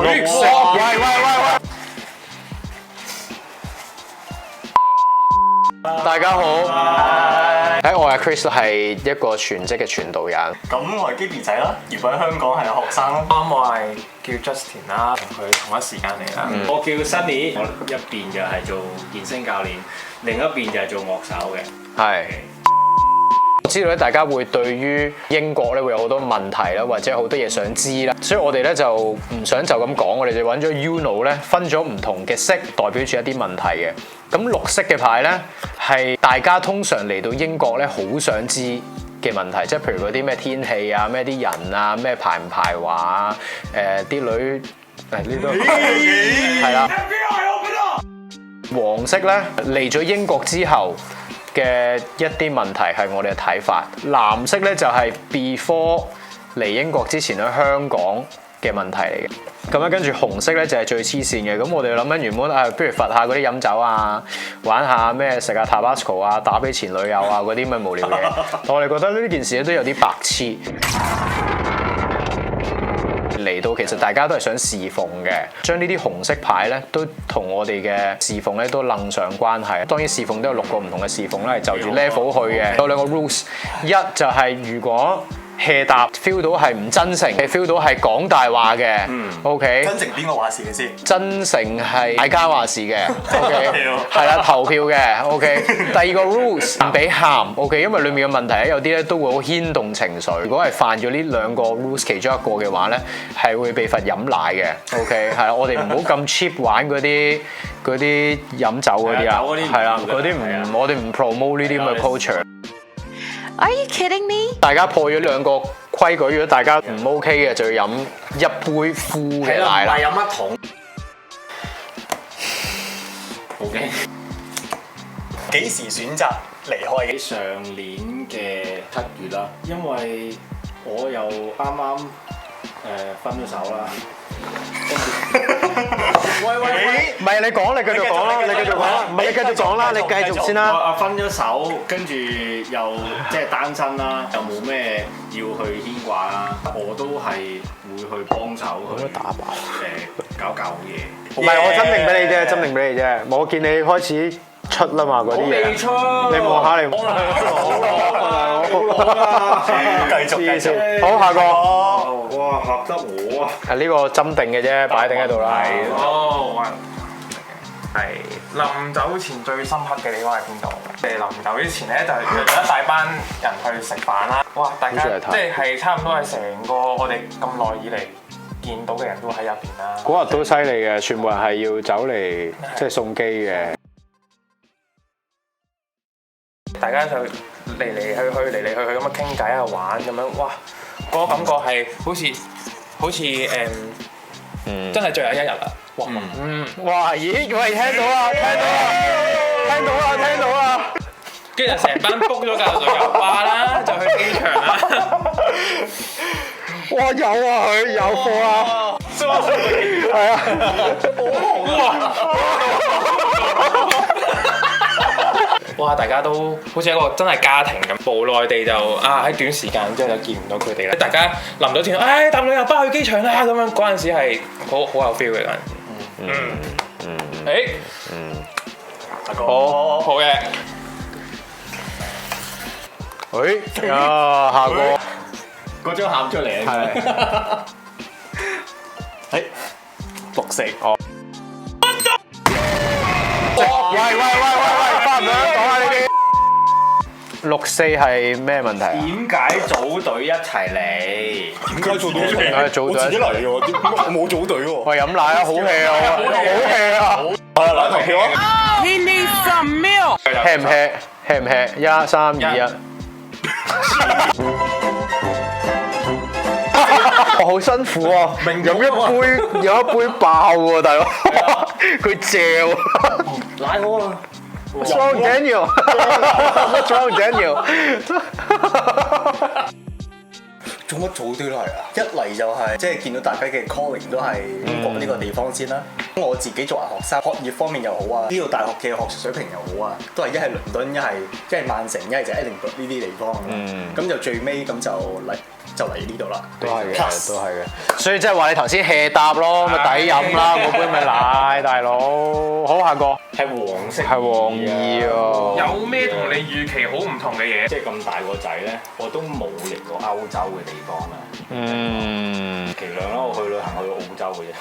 綠色，喂！大家好，我係 Chris，係一個全職嘅傳道人。咁我係 Gibby 仔啦，而喺香港係學生啦。啱我係叫 Justin 啦，同佢同一時間嚟啦。我叫 Sunny，我一邊就係做健身教練，另一邊就係做樂手嘅。係。我知道咧，大家會對於英國咧會有好多問題啦，或者好多嘢想知啦，所以我哋咧就唔想就咁講，我哋就揾咗 Uno 咧分咗唔同嘅色，代表住一啲問題嘅。咁綠色嘅牌咧係大家通常嚟到英國咧好想知嘅問題，即係譬如嗰啲咩天氣啊、咩啲人啊、咩排唔排華啊、啲女呢度係啦。黃色咧嚟咗英國之後嘅一啲問題係我哋嘅睇法，藍色咧就係 before 嚟英國之前喺香港嘅問題嚟嘅。咁咧跟住紅色咧就係最黐線嘅。咁我哋諗緊原本不如罰下嗰啲飲酒啊，玩下咩食下 Tabasco 啊，打俾前女友啊嗰啲咁嘅無聊嘢。但我哋覺得呢件事咧都有啲白痴。嚟到其實大家都係想侍奉嘅，將呢啲紅色牌咧都同我哋嘅侍奉咧都楞上關係。當然侍奉都有6個唔同嘅侍奉咧，係就住 level 去嘅。有2個 rules， 一就係如果 hea 答 feel 到係唔真誠，feel 到係講大話嘅，OK。真誠邊個話事嘅先？真誠係大家話事嘅，OK。係啦，投票嘅，OK。第2個 rules 唔俾喊，OK。因為裡面嘅問題咧，有啲咧都會好牽動情緒。如果係犯咗呢2個 rules 其中一個嘅話咧，係會被罰飲奶嘅，OK。係啦，我哋唔好咁 cheap 玩嗰啲飲酒嗰啲啊，係啦，嗰啲唔我哋唔 promote 呢啲咁嘅 culture。Are you kidding me？ 大家破咗2個規矩，如果大家唔 OK 嘅，就要飲一杯敷嘅奶啦。係啦，唔係飲一桶。好驚。幾時選擇離開嘅？上年嘅7月啦，因為我又啱啱分咗手啦。喂，唔係你講，你繼續講啦，你繼續講啦，唔係你繼續講啦，你繼續先啦。我分咗手，跟住又即係單身啦，又冇咩要去牽掛啦，我都係會去幫手去打爆搞嘢。唔係我真定俾你啫，真定俾你啫。我見你開始出啦嘛嗰啲嘢。我未出。你望下你。繼續。好，下個。哇！嚇得我啊！係呢個針定嘅啫，擺定喺度啦。係臨走前最深刻嘅地方係邊度？臨走之前咧就約咗一大班人去食飯啦。哇！大家即係差唔多係成個我哋咁耐以嚟見到嘅人都喺入邊啦。嗰日都犀利嘅，全部人係要走嚟即係送機嘅。大家就嚟嚟去咁樣傾偈啊玩咁樣，哇！嗰個感覺係好似真係最後一日啦！哇！哇！咦？喂，聽到啦！跟住就成班 book 咗架旅遊巴啦，就去機場啦。哇！有啊，佢有貨啊！係啊！哇！大家都好似一個真係家庭咁，無奈地就喺短時間之後就見唔到佢哋啦。大家臨咗前，搭旅遊巴去機場啦咁樣，嗰陣時係好有 feel 嘅嗰陣時。好嘅。下個嗰張喊出嚟啊！係綠色。喂，翻唔翻講下呢啲？64係咩問題啊？點解組隊一齊嚟？點解組隊一齊嚟？組隊我自己嚟嘅喎，我冇組隊喎。喂，飲奶啊，好 hea 啊，好 hea 啊！係啦，投票啊He needs some milk。hea 唔 hea？hea 唔 hea？1、3、2、1。我好辛苦喎，有一杯爆喎，大佬，佢嚼。奶好啊 Strong Daniel， 做乜組隊嚟啊？一嚟就係即係見到大家嘅 calling 都係英國呢個地方先啦。我自己作為學生，學業方面又好啊，呢度大學嘅學術水平又好啊，都係一係倫敦，一係曼城，一係就 Edinburgh 呢啲地方咁就最尾咁就嚟呢度啦。都係嘅，都係嘅。所以即係話你頭先 hea 答咯，咪抵飲啦，嗰杯咪奶，大佬。好，下個係黃色，係黃衣喎。有咩同你預期好唔同嘅嘢？即係咁大個仔咧，我都冇嚟過歐洲嘅地方啦。其量啦，我去旅行去澳洲嘅啫，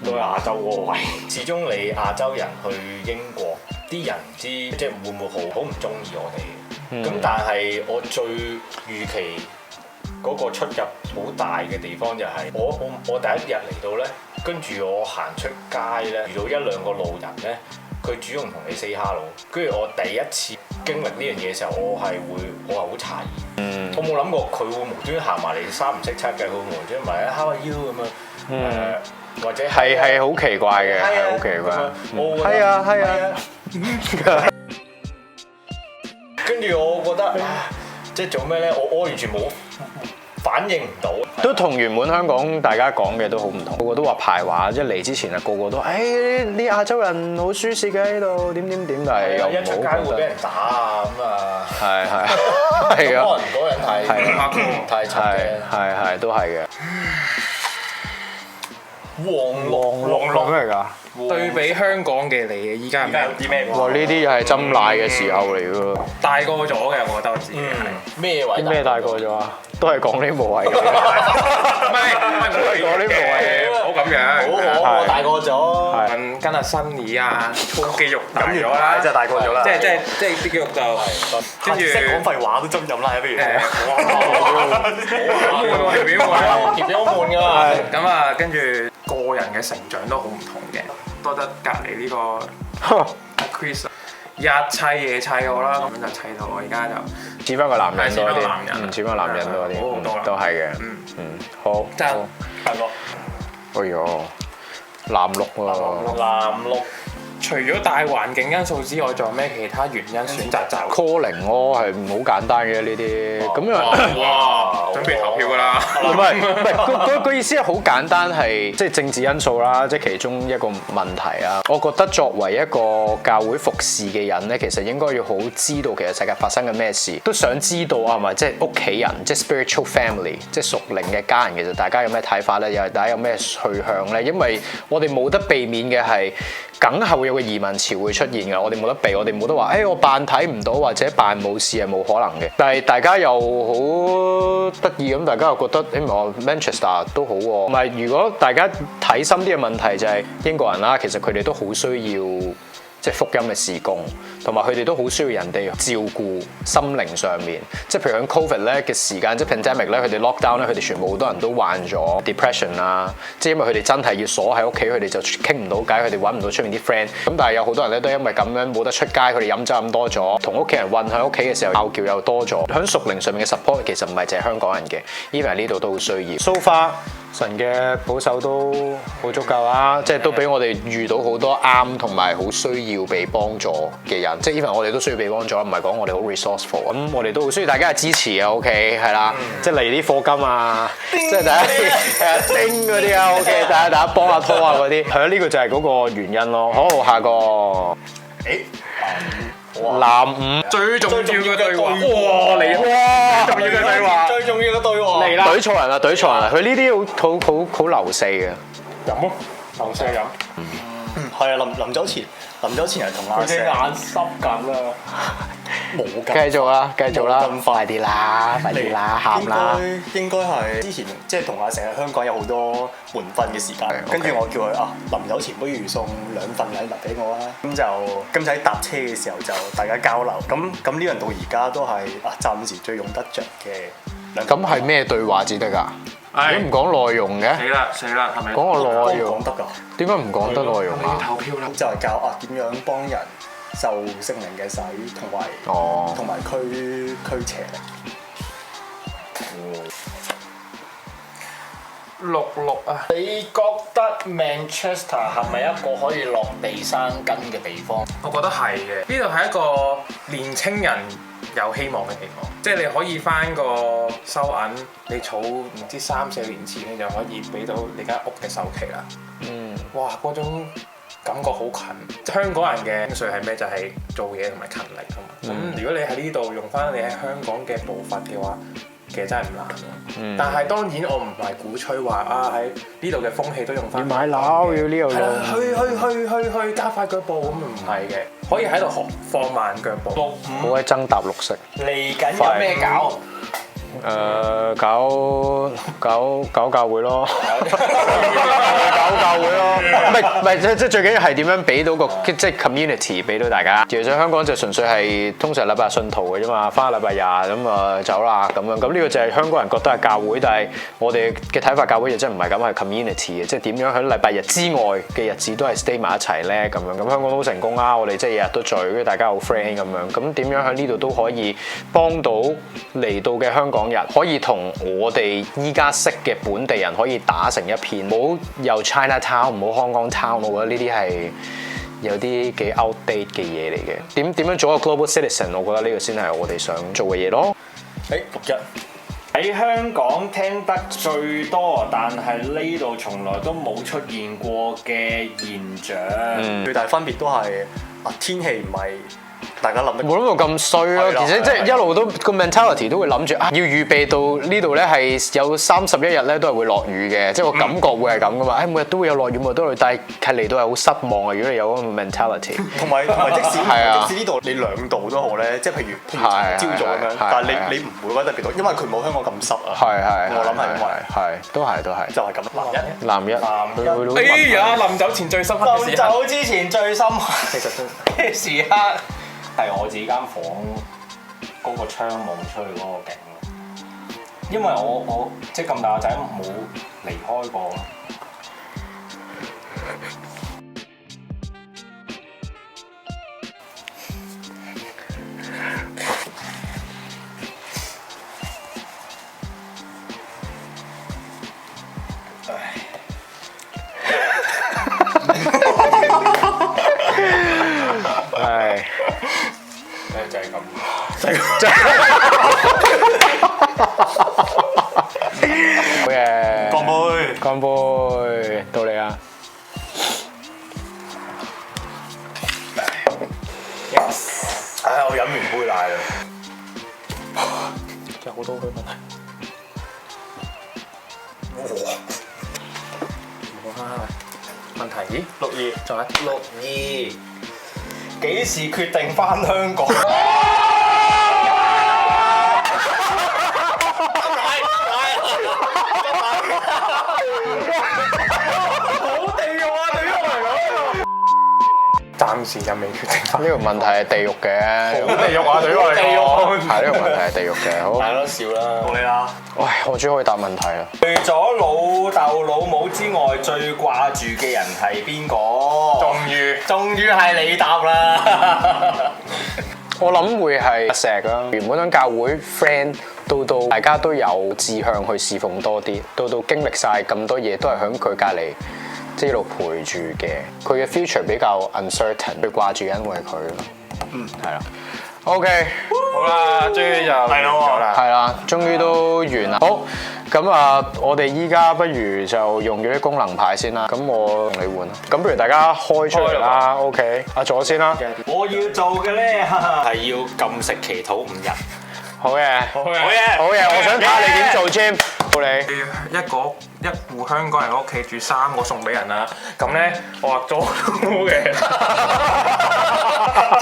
都係亞洲嗰個位。始終你亞洲人去英國，啲人唔知即係會唔會好唔中意我哋。咁但係我最預期嗰個出入好大嘅地方就係我第一日嚟到咧，跟住我行出街咧，遇到一兩個路人咧，佢主動同你 say hello， 跟住我第一次經歷呢樣嘢嘅時候，我係好詫異。我冇諗過佢會無端行埋嚟三唔識七嘅，佢會無端埋咧 How are you 咁樣或者係好奇怪嘅，係好奇怪。係啊。跟住我覺得即係做咩咧？我完全冇反應唔到，都同原本香港大家講嘅都好唔同，個個都話排華，即係嚟之前啊，個個都啲亞洲人好舒適嘅呢度，點，但係又一出街會俾人打啊咁啊，係啊，可能嗰個人太柒嘅，係都係嘅。黃綠咩嚟㗎？對比香港嘅你，依家係咩？啲咩？哇！呢啲又係斟奶嘅時候嚟㗎。大個咗嘅，我覺得我自己係。咩位？咩大個咗啊？都係講啲無謂嘅。唔係講啲無謂嘢，唔好咁樣。好我大個咗，跟阿 Sunny 啊，操肌肉大咗啦，真係大個咗啦。即係啲肌肉就跟住識講廢話都斟飲啦，不如。條片好悶㗎嘛。咁啊，跟住個人嘅成長都好唔同嘅，多得隔離呢個阿 Chris 日砌夜砌我啦，咁就砌到我而家就似翻個男人多啲，似翻個男人多好多啲，都係嘅。好。真大個。哎呦，藍綠喎。藍綠。除咗大環境因素之外，仲有咩其他原因選擇走 calling 咯，係好簡單嘅呢啲。咁樣哇，準備投票㗎啦！唔係個意思係好簡單，係即係政治因素啦，即係其中一個問題啊。我覺得作為一個教會服侍嘅人咧，其實應該要好知道其實世界發生緊咩事，都想知道啊，係咪即係屋企人，即係 spiritual family，即係屬靈嘅家人，其實大家有咩睇法咧？又係大家有咩去向咧？因為我哋冇得避免嘅係，梗係會有個移民潮會出現㗎，我哋冇得避，我哋冇得話，我扮睇唔到或者扮冇事係冇可能嘅。但係大家又好得意咁，大家又覺得唔係話 Manchester 都好喎。唔係，如果大家睇深啲嘅問題就係英國人啦，其實佢哋都好需要即係福音嘅事工，同埋佢哋都好需要人哋照顧心靈上面。即係譬如喺 Covid 咧嘅時間，即係 pandemic 咧，佢哋 lockdown 咧，佢哋全部好多人都患咗 depression 啦。即係因為佢哋真係要鎖喺屋企，佢哋就傾唔到偈，佢哋揾唔到出面啲 friend。咁但係有好多人咧都因為咁樣冇得出街，佢哋飲酒飲多咗，同屋企人韞喺屋企嘅時候拗撬又多咗。喺屬靈上面嘅 support 其實唔係淨係香港人嘅，even 呢度都好需要。So far 神嘅保守都好足夠啦，即係都俾我哋遇到好多啱同埋好需要被幫助嘅人，即係 even 我哋都需要被幫助，唔係講我哋好 resourceful。咁我哋都好需要大家嘅支持啊 ，OK 係啦，即係嚟啲課金啊，即係大家叮嗰啲啊 ，OK，大家幫下拖啊嗰啲，係咯，呢個就係嗰個原因咯。好，下個藍五最重要嘅對話，哇嚟哇，重要嘅對話，最重要嘅對話嚟啦！懟錯人啦，懟錯人啦！佢呢啲好流四嘅。飲咯，流水飲。係啊，臨走前係同阿石濕緊啦，冇㗎。繼續啦，咁快啲啦，喊啦！應該係之前即係同阿石喺香港有好多門訓嘅時間，跟住我叫佢臨走前不如送2份禮物俾我啦。咁就喺搭車嘅時候就大家交流。咁呢樣到而家都係暫時最用得着嘅。咁係咩對話至得㗎？你唔講內容嘅？死啦，係咪？講個內容講得㗎。點解唔講得內容啊？投票啦！就係教點樣幫人受聖靈嘅洗，同埋驅邪力。綠啊！你覺得 Manchester 係咪一個可以落地生根嘅地方？我覺得係嘅，呢度係一個年青人有希望嘅地方，即係你可以翻個收銀，你儲唔知3-4年錢，你就可以俾到你間屋嘅首期啦。哇嗰種感覺好近。香港人嘅精髓係咩？就係做嘢同埋勤力啊嘛。咁如果你喺呢度用翻你喺香港嘅步伐嘅話，其實真係唔難咯。但係當然我唔係鼓吹話啊喺呢度嘅風氣都用翻。要買樓要呢度係啦，去加快腳步咁唔係嘅，可以喺度學放慢腳步。好鬼爭搭綠色。嚟緊有咩搞？搞教會咯，搞教會咯，唔係即最緊要係點樣俾到個即係 community 俾到大家。其實香港就純粹係通常禮拜日信徒嘅啫嘛，翻禮拜日咁啊走啦咁樣。咁呢個就係香港人覺得係教會，但係我哋嘅睇法教會就真係唔係咁，係 community 嘅，即係點樣喺禮拜日之外嘅日子都係 stay 埋一齊咧咁樣。咁香港都好成功啦，我哋即係日日都聚，跟住大家好 friend 咁樣。咁點樣喺呢度都可以幫到嚟到嘅香港人，可以同我哋依家識嘅本地人可以打成一片，唔好又 Chinatown， 唔好 Hong Kong Town， 我覺得呢啲係有啲幾 outdate 嘅嘢嚟嘅。點樣做一個 global citizen， 我覺得呢個先係我哋想做嘅嘢咯。6日喺香港聽得最多，但係呢度從來都冇出現過嘅現象。最大分別都係天氣唔係大家諗得冇諗到咁衰咯，其實即係一路都個 mentality 都會諗住要預備到呢度咧係有31日咧都係會落雨嘅，即係個感覺會係咁噶嘛。每日都會有落雨，每日都會，但係嚟到係好失望啊！如果你有嗰個 mentality， 同埋即使呢度你2度都好咧，即係譬如朝早咁樣，但係你唔會覺得特別多，因為佢冇香港咁濕啊。係，我諗係因為都係就係咁。男一，哎呀，臨走前最深刻嘅時刻。臨走之前最深刻其實真嘅時刻係我自己間房嗰個窗望出去嗰個景咯，因為我即係咁大個仔冇離開過。唉，就係咁。好嘅，乾杯！乾杯，到你啊！ Yes， 我飲完杯奶啦。有好多嘅問題。問題？62，仲有62，幾時決定返香港？暫時又未決定翻。呢個問題係地獄嘅，好地獄啊！對於我嚟講，係呢個問題係地獄嘅。好，大多笑啦。到你啦。喂，我終於可以答問題啦。除咗老豆老母之外，最掛住嘅人係邊個？終於係你答啦！我諗會係阿石啦。原本喺教會 friend，到大家都有志向去侍奉多啲，到經歷晒咁多嘢，都係喺佢隔離。即係一路陪住嘅，佢嘅 future 比較 uncertain， 佢掛住因為佢咯。係啦。OK，好啦，終於就係咯，係啦，終於都完啦。好，咁啊，我哋依家不如就用咗啲功能牌先啦。咁我同你換啦。咁不如大家開出嚟啦。OK，阿左先啦。我要做嘅咧係要禁食祈禱5日。好嘅，好嘢，好嘢，我想睇下你點做 Jim。到你。一戶香港人喺屋企煮3個餸俾人啦，咁咧我話做嘅，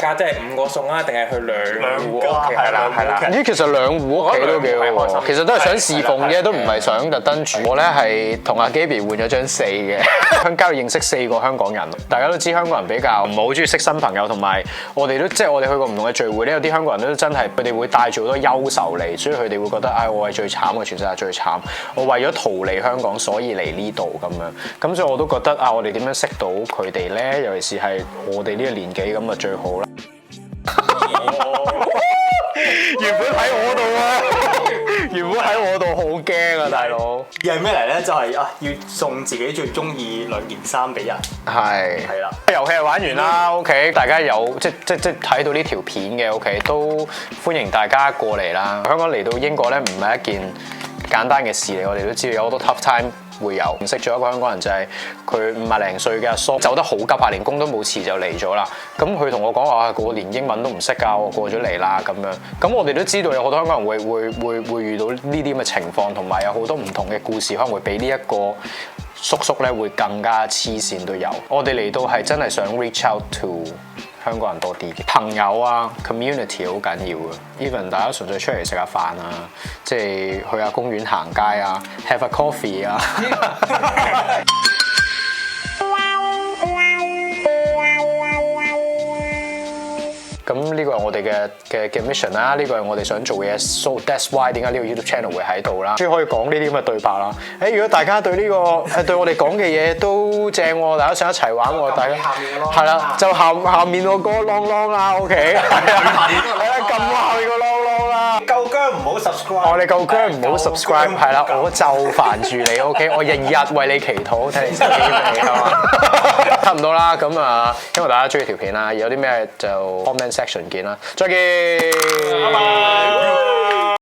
家即係5個餸啊，定係去兩戶屋企？係啦。咦，其實兩戶屋企都幾好喎，其實都係想侍奉啫，都唔係想特登煮。我咧係同阿 Gaby 換咗張4嘅，喺街度認識4個香港人。大家都知香港人比較唔係好中意識新朋友，同埋我哋都即係我哋去過唔同嘅聚會咧，有啲香港人都真係佢哋會帶住好多憂愁嚟，所以佢哋會覺得我係最慘嘅，全世界最慘。我為咗逃離香港，所以嚟呢度咁樣。咁所以我都覺得我哋點樣識到佢哋咧？尤其是係我哋呢個年紀咁啊，最好啦。原本喺我度啊！原本喺我度好驚啊，大佬！又係咩嚟咧？就係要送自己最中意2件衫俾人。係啦。遊戲係玩完啦，OK，大家有即睇到呢條片嘅 OK，都歡迎大家過嚟啦。香港嚟到英國咧，唔係一件簡單嘅事嚟，我哋都知道有好多 tough time 會有。認識咗一個香港人就係佢50零歲嘅阿叔，走得好急啊，連工都冇辭就嚟咗啦。咁佢同我講話，我連英文都唔識㗎，我過咗嚟啦咁樣。咁我哋都知道有好多香港人會遇到呢啲咁嘅情況，同埋有好多唔同嘅故事，可能會比呢一個叔叔咧會更加黐線都有。我哋嚟到係真係想 reach out to 香港人多啲嘅朋友啊 ，community 好緊要嘅。even 大家純粹出嚟食下飯啊，即係去下公園行街啊 ，have a coffee 啊。咁呢個係我哋嘅 mission 啦，呢個係我哋想做嘅嘢 ，so that's why 點解呢個 YouTube channel 會喺度啦，終於可以講呢啲咁嘅對白啦。如果大家對呢個對我哋講嘅嘢都正喎，大家想一齊玩喎，大家係啦，就下面個歌啷啷啦 ，OK， 係啦，撳下面個啷啷啦。夠姜唔好 subscribe， 我哋夠姜唔好 subscribe， 係啦，我就煩住你 ，OK， 我日日為你祈禱，睇你食啲咩係嘛，差唔多啦，咁啊，希望大家中意條片啦，有啲咩就 comment section 見啦，再見。拜拜。